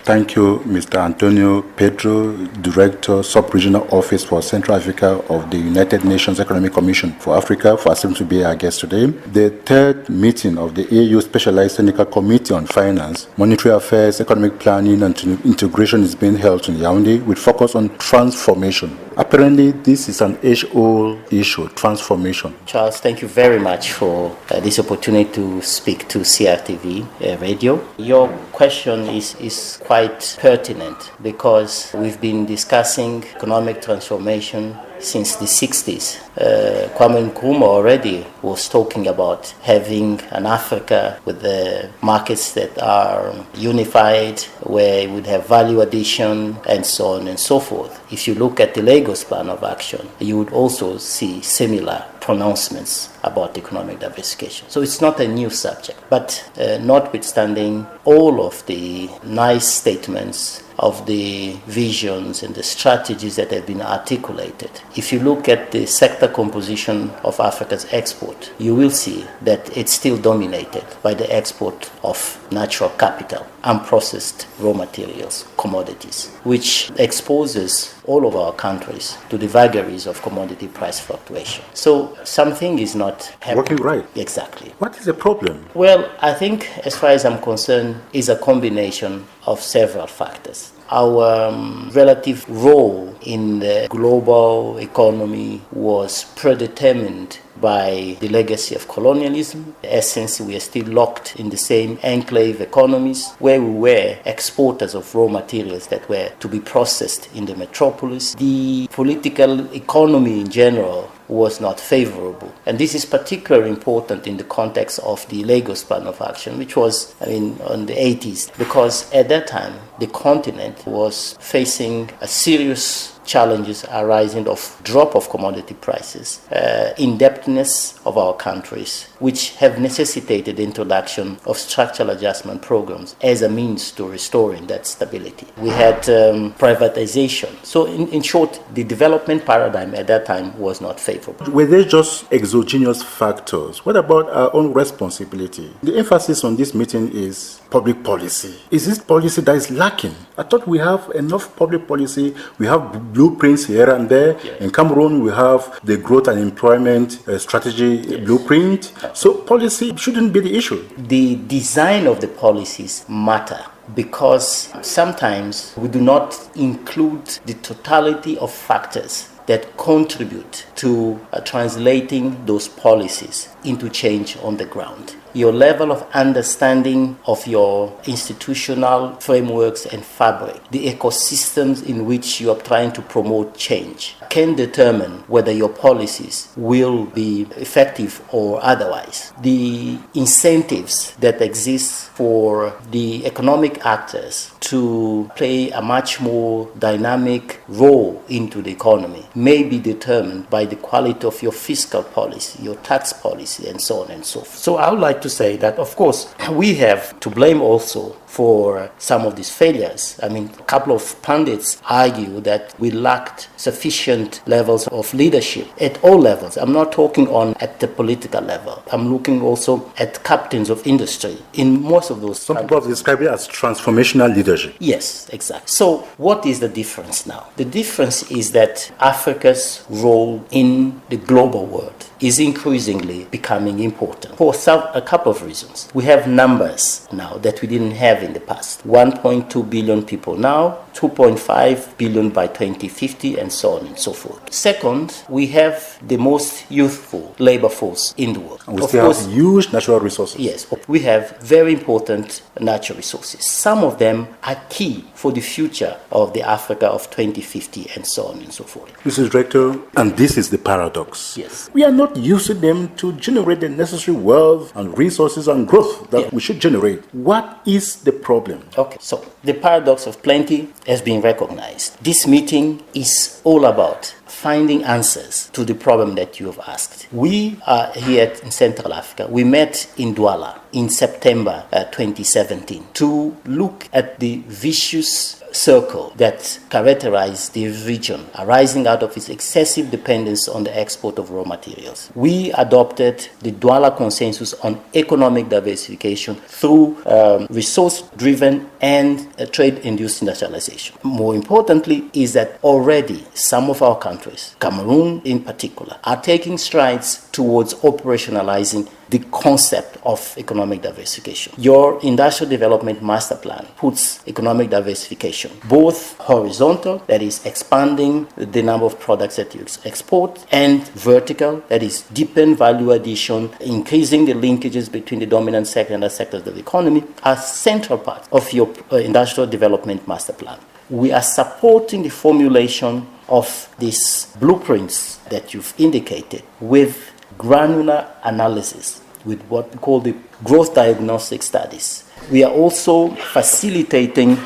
Thank you, Mr. Antonio Pedro, Director, Subregional Office for Central Africa of the United Nations Economic Commission for Africa, for accepting to be our guest today. The third meeting of the AU Specialized Technical Committee on Finance, Monetary Affairs, Economic Planning and Integration is being held in Yaounde with focus on transformation. Apparently, this is an age-old issue, transformation. Charles, thank you very much for this opportunity to speak to CRTV radio. Your question is quite pertinent because we've been discussing economic transformation since the 60s. Kwame Nkrumah already was talking about having an Africa with the markets that are unified, where it would have value addition and so on and so forth. If you look at the Lagos Plan of Action, you would also see similar pronouncements about economic diversification. So it's not a new subject, but notwithstanding all of the nice statements of the visions and the strategies that have been articulated, if you look at the sector composition of Africa's export, you will see that it's still dominated by the export of natural capital, unprocessed raw materials, commodities, which exposes all of our countries to the vagaries of commodity price fluctuation. So something is not happening. Working right. Exactly. What is the problem? Well, I think, as far as I'm concerned, is a combination of several factors. Our relative role in the global economy was predetermined by the legacy of colonialism. In essence, we are still locked in the same enclave economies where we were exporters of raw materials that were to be processed in the metropolis. The political economy in general was not favorable. And this is particularly important in the context of the Lagos Plan of Action, which was, in the 80s, because at that time, the continent was facing a serious challenges arising of drop of commodity prices, indebtedness of our countries, which have necessitated the introduction of structural adjustment programs as a means to restoring that stability. We had privatization. So in short, the development paradigm at that time was not favorable. Were they just exogenous factors? What about our own responsibility? The emphasis on this meeting is public policy. Is this policy that is lacking? I thought we have enough public policy. We have blueprints here and there. Yes. In Cameroon, we have the growth and employment strategy blueprint. So policy shouldn't be the issue. The design of the policies matter, because sometimes we do not include the totality of factors that contribute to translating those policies into change on the ground. Your level of understanding of your institutional frameworks and fabric, the ecosystems in which you are trying to promote change, can determine whether your policies will be effective or otherwise. The incentives that exist for the economic actors to play a much more dynamic role into the economy may be determined by the quality of your fiscal policy, your tax policy, and so on and so forth. So I would like to say that, of course, we have to blame also for some of these failures. A couple of pundits argue that we lacked sufficient levels of leadership at all levels. I'm not talking at the political level. I'm looking also at captains of industry in most of those. Some people describe it as transformational leadership. Yes, exactly. So what is the difference now? The difference is that Africa's role in the global world is increasingly becoming important for a couple of reasons. We have numbers now that we didn't have in the past. 1.2 billion people now, 2.5 billion by 2050, and so on and so forth. Second, we have the most youthful labor force in the world. And we still have huge natural resources. Yes, we have very important natural resources. Some of them are key for the future of the Africa of 2050, and so on and so forth. Mrs. Director, and this is the paradox. Yes. We are not using them to generate the necessary wealth and resources and growth that we should generate. What is the problem? Okay, so the paradox of plenty has been recognized. This meeting is all about finding answers to the problem that you have asked. We are here in Central Africa. We met in Douala in September 2017 to look at the vicious circle that characterized the region arising out of its excessive dependence on the export of raw materials. We adopted the Douala Consensus on economic diversification through resource-driven and trade-induced industrialization. More importantly is that already some of our countries, Cameroon in particular, are taking strides towards operationalizing the concept of economic diversification. Your industrial development master plan puts economic diversification both horizontal, that is expanding the number of products that you export, and vertical, that is deepen value addition, increasing the linkages between the dominant sector and other sectors of the economy, are central parts of your industrial development master plan. We are supporting the formulation of these blueprints that you've indicated with granular analysis, with what we call the growth diagnostic studies. We are also facilitating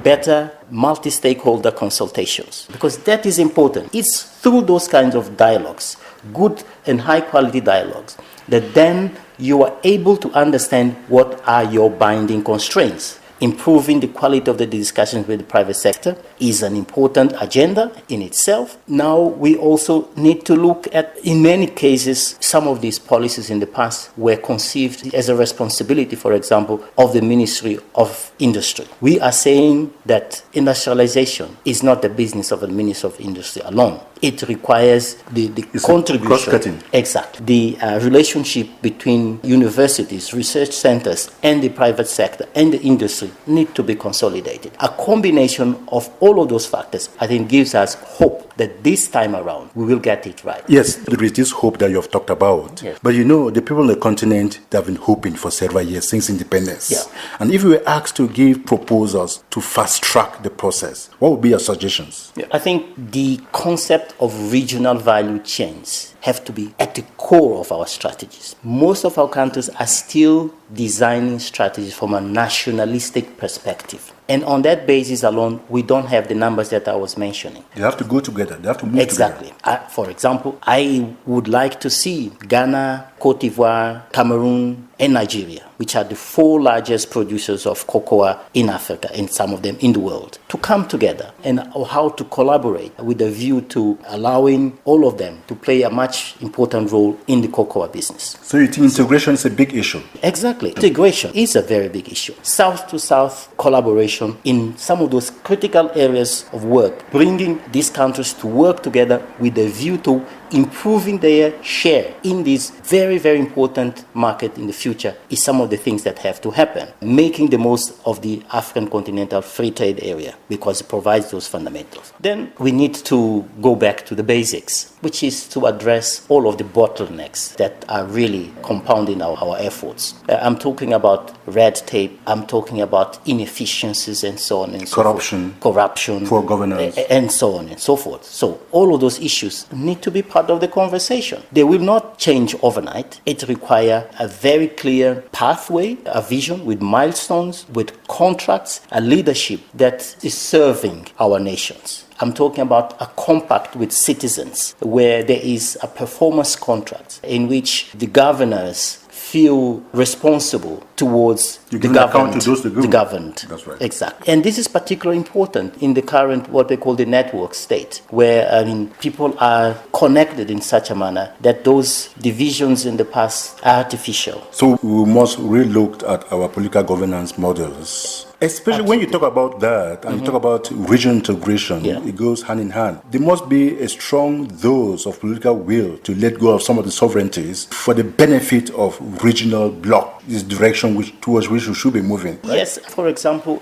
better multi-stakeholder consultations, because that is important. It's through those kinds of dialogues, good and high-quality dialogues, that then you are able to understand what are your binding constraints. Improving the quality of the discussions with the private sector is an important agenda in itself. Now we also need to look at, in many cases, some of these policies in the past were conceived as a responsibility, for example, of the Ministry of Industry. We are saying that industrialization is not the business of the Ministry of Industry alone. It requires the contribution. Cross-cutting. Exactly. The relationship between universities, research centers, and the private sector and the industry need to be consolidated. A combination of all of those factors, I think, gives us hope that this time around we will get it right. Yes, there is this hope that you have talked about. Yes. But you know, the people on the continent, they have been hoping for several years since independence. Yeah. And if we were asked to give proposals to fast-track the process, what would be your suggestions? Yeah. I think the concept of regional value chains have to be at the core of our strategies. Most of our countries are still designing strategies from a nationalistic perspective. And on that basis alone, we don't have the numbers that I was mentioning. They have to go together. They have to move Exactly. together. For example, I would like to see Ghana, Cote d'Ivoire, Cameroon, and Nigeria, which are the 4 largest producers of cocoa in Africa, and some of them in the world, to come together and how to collaborate with a view to allowing all of them to play a much important role in the cocoa business. So you think integration is a big issue? Exactly. Integration is a very big issue. South-to-South collaboration in some of those critical areas of work, bringing these countries to work together with a view to improving their share in this very, very important market in the future is some of the things that have to happen. Making the most of the African continental free trade area, because it provides those fundamentals. Then we need to go back to the basics, which is to address all of the bottlenecks that are really compounding our efforts. I'm talking about red tape, I'm talking about inefficiencies and so on and so forth. Corruption, poor governance, and so on and so forth. So all of those issues need to be part of the conversation. They will not change overnight. It requires a very clear pathway, a vision with milestones, with contracts, a leadership that is serving our nations. I'm talking about a compact with citizens where there is a performance contract in which the governors feel responsible towards the government. The governed. That's right. Exactly. And this is particularly important in the current, what they call the network state, where people are connected in such a manner that those divisions in the past are artificial. So we must re-look at our political governance models. Especially when you talk about that and you talk about regional integration, it goes hand in hand. There must be a strong dose of political will to let go of some of the sovereignties for the benefit of regional bloc, this direction towards which we should be moving. Right? Yes, for example,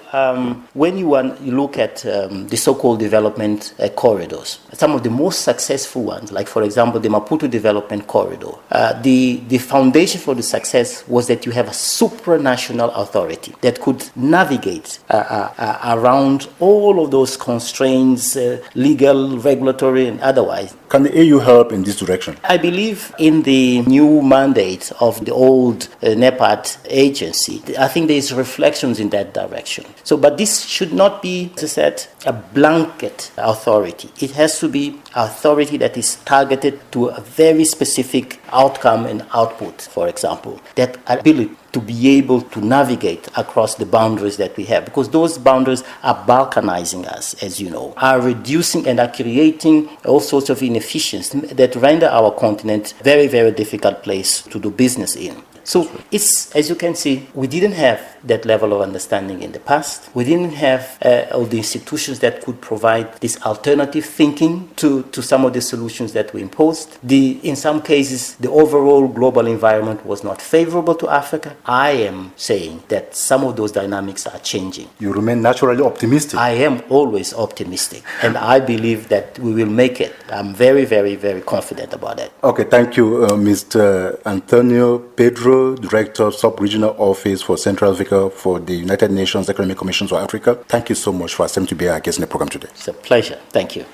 when you look at the so-called development corridors, some of the most successful ones, like for example the Maputo Development Corridor, the foundation for the success was that you have a supranational authority that could navigate around all of those constraints, legal, regulatory, and otherwise. Can the AU help in this direction? I believe in the new mandate of the old NEPA that agency, I think there's reflections in that direction. So, but this should not be, as I said, a blanket authority. It has to be authority that is targeted to a very specific outcome and output, for example, that ability to be able to navigate across the boundaries that we have, because those boundaries are balkanizing us, as you know, are reducing and are creating all sorts of inefficiencies that render our continent very, very difficult place to do business in. So it's, as you can see, we didn't have that level of understanding in the past. We didn't have all the institutions that could provide this alternative thinking to some of the solutions that we imposed. In some cases, the overall global environment was not favorable to Africa. I am saying that some of those dynamics are changing. You remain naturally optimistic. I am always optimistic, and I believe that we will make it. I'm very, very, very confident about that. Okay, thank you, Mr. Antonio Pedro, Director of Subregional Office for Central Africa for the United Nations Economic Commission for Africa. Thank you so much for accepting to be our guest in the program today. It's a pleasure. Thank you.